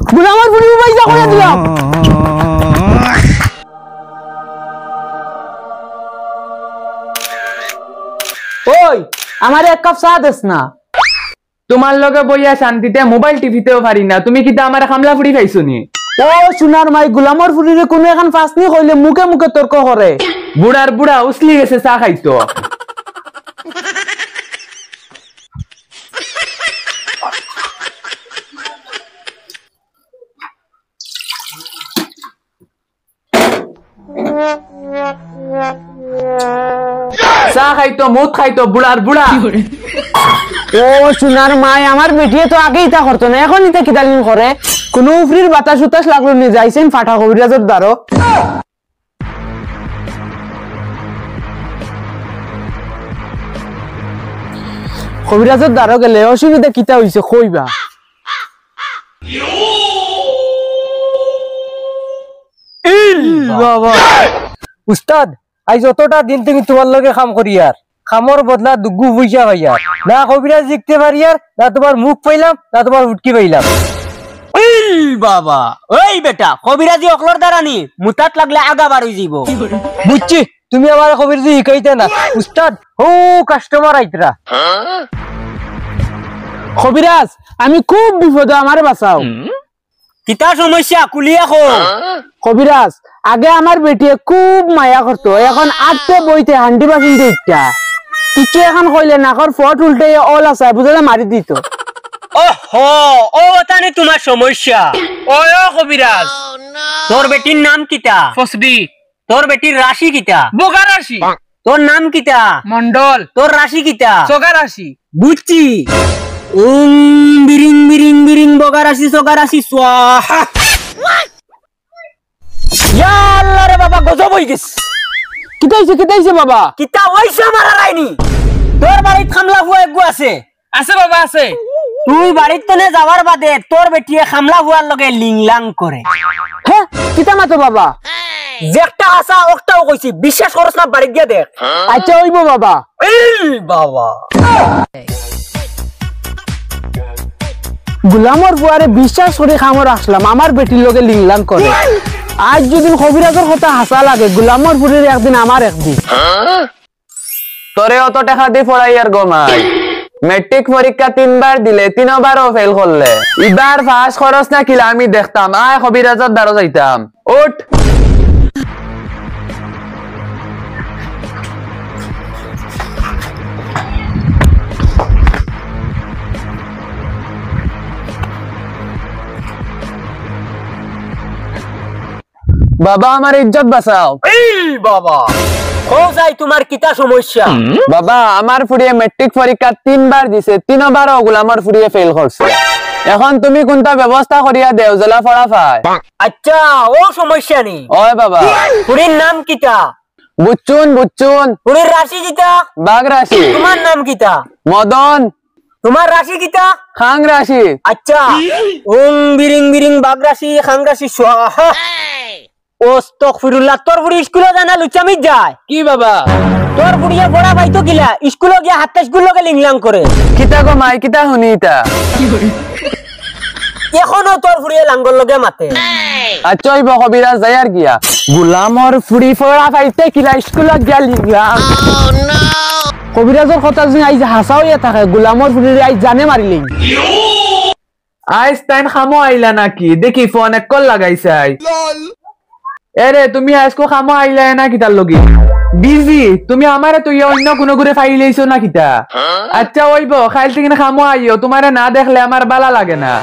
গোলামের ফুড়ি পয়সা করে দিলাম। ওই আমার এক কাপ চা দেস না। তোমার লগে বইয়া শান্তিতে মোবাইল টিভিতেও পারি না, তুমি কি আমার খামলা ফুড়ি খাইছো নি? ও সোনার মাই গোলামর ফুড়িরে কোনো এখন ফাঁসনি কইলে মুখে মুখে তর্ক করে। বুড়ার বুড়া উসলি গেছে চা খাইতো। চা খাইতো মুখ খাইতো বুড়ার বুড়া। ও সোনার মাই আমার বেটিয়ে তো আগেই তা করতো না, এখন ইতা কিতালিন করে। কোনো উফরির বাতাস উতাস লাগলো নি যাইছেন ফাটা কবিরাজের দ্বারো। কবিরাজের দ্বারো গেলে অসুবিধা কিতা হইছে কইবা। বাবা উস্তাদ আজ যতটা দিন তুমি তোমার লগে কাম করি আর খামর বদলা দুগু পয়সা পাই আর না কবিরাজ জিততে পারি আর না তোমার মুখ পাইলাম না তোমার উটকি পাইলাম। বাবা ওই বেটা কবিরাজি অকলর দ্বারা নি মুতাত লাগলে আগা বার হই যাইব। বুঝছি তুমি আমার কবিরাজি শিখাইতে না উস্তাদ। ও কাস্টমার আইতরা। কবিরাজ আমি খুব বিপদে, আমারে বাঁচাও। কিতা সমস্যা কুলিয়া কো। কবিরাজ আগে আমার বেটিয়ে খুব মায়া করতো, এখন আটতে বইতে হান্ডি বাসিতে ইচ্ছা কিছু এখন কইলে নাকর ফট উল্টে অল আছে বুঝলে মারি দিত। ওহো ও তানে তোমার সমস্যা। ওই কবিরাজ তোর বেটির নাম কিতা? ফসডি। তোর বেটির রাশি কিতা? বোগা রাশি। তোর নাম কিতা? মন্ডল। তোর রাশি কিতা? সোগা রাশি। বুঝছি। বিরিং বিরিং বিরিং বগা রাশি সোগা রাশি স্বাহা। ইয়া আল্লাহ রে বাবা গজব হই গেছে। কিতাইছে বাবা? কিতা হইছে মারা রাইনি? তোর বাড়িত খামলা হুয়া একগু আছে? আছে বাবা আছে। তুই বাড়িত তনে যাওয়ার বাদে তোর বেটিয়ে খামলা হুয়ার লগে লিংলাং করে। হ্যাঁ কিতা মাতো বাবা? যেটা আসা ওটাও কইছি, বিশ্বাস করছ না বাড়ি গিয়া দেখ। আচ্ছা হইব বাবা। এই বাবা গোলামর বুয়ারে বিশ্বাস করে খামর আসলাম, আমার বেটির লগে লিংলাং করে। আজ যদি কবিরাজের কথা হাসা লাগে, গোলামর বুড়ির একদিন আমার একদিন। তোরে অত টাকা দিয়ে পড়াই আর গমাই, মেট্রিক পরীক্ষা 3 বার দিলে 3 বারও ফেল করলে, এবার পাস খরচ না কিলা আমি দেখতাম। আয় কবিরাজের দ্বারা যাইতাম। উঠ। বাবা আমার ইজ্জত বাঁচাও। এই বাবা ও যাই তোমার কিতা সমস্যা? বাবা আমার ফুড়িয়ে মেট্রিক পরীক্ষা 3 বার দিছে, 3 বারও গোলামর ফুড়িয়ে ফেল করছে। এখন তুমি কোনটা ব্যবস্থা করিয়া দেও জেলা ফড়া পায়। আচ্ছা ও সমস্যা নেই। ওই বাবা ফুড়ির নাম কিতা? বুচ্চুন বুচ্চুন। ফুড়ির রাশি কিতা? বাঘ রাশি। তোমার নাম কিতা? মদন। তোমার রাশি কিতা? খাং রাশি। আচ্ছা বিরিং বিরিং বাঘ রাশি খাং রাশি স্বাহা। ওস্তাগফিরুল্লাহ। তোর বুড়ি স্কুলে জানা লুচামি যায় কি বাবা? তোর বুড়িয়া বড়া ভাই তো কিলা স্কুলে গিয়া হাতে স্কুল লগে লিংলাং করে। কিতা গো মাই কিতা শুনিতা? এখনো তোর বুড়িয়া লাঙ্গল লগে মাতে। আচ্ছা ওই কবিরাজ যাই আর গিয়া গোলামর ফুড়ি ফড়া পাইতে কিলা স্কুলত গিয়া লিখলাম। কবিরাজের কথা যদি আইজ হাসা হইয়া থাকে, গোলামর ফুড়ির আইজ জানে মারিলেন। আইস টাইম খামো আইলা নাকি? দেখি ফোন এক কল লাগাইছাই। এরে তুমি আজকো খামো আইলা না কিতার লগি? বিজি তুমি আমারে তুই অন্য কোনো করে ফাইলেইছো না কিতা? আচ্ছা ওইব খাইল থেকে খামো আইও, তোমারে না দেখলে আমার বালা লাগে না।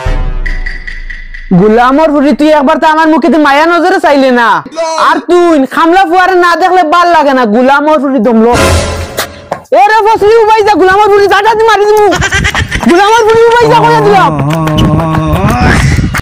গোলামর ফুড়ি তুই একবার তো আমার মুখে মায়া নজরে চাইলে না, আর তুই খামলা ফুয়ারে না দেখলে ভাল লাগে না। গোলামর ফুড়ি দমলো। এরে ফসলি উবাই যা, গোলামর ফুড়ি জাটা দি মারি দিমু। গোলামর ফুড়ি উবাই যা করে দিলাম।